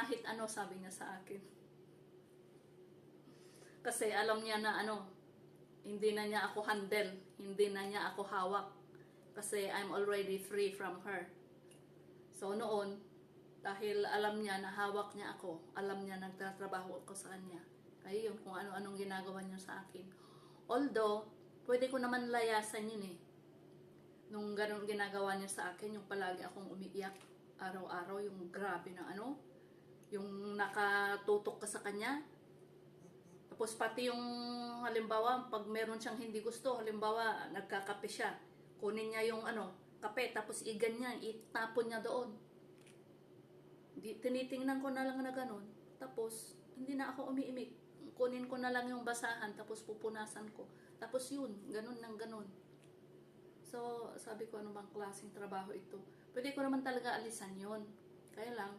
kahit ano, sabi niya sa akin. Kasi alam niya na hindi na niya ako handle, hindi na niya ako hawak. Kasi I'm already free from her. So noon, dahil alam niya na hawak niya ako, alam niya nagtatrabaho ako sa kanya. Kaya yun, kung ano-anong ginagawa niya sa akin. Although, pwede ko naman layasan yun eh. Nung ganun ginagawa niya sa akin, yung palagi akong umiiyak araw-araw, yung grabe na yung nakatutok ka sa kanya. Tapos pati yung halimbawa, pag meron siyang hindi gusto, halimbawa nagkakape siya, kunin niya yung kape, tapos iganyan, itapon niya doon. Tinitingnan ko na lang na ganun. Tapos, hindi na ako umiimik. Kunin ko na lang yung basahan, tapos pupunasan ko. Tapos yun, ganun nang ganun. So, sabi ko, ano bang klaseng trabaho ito? Pwede ko naman talaga alisan yun. Kaya lang,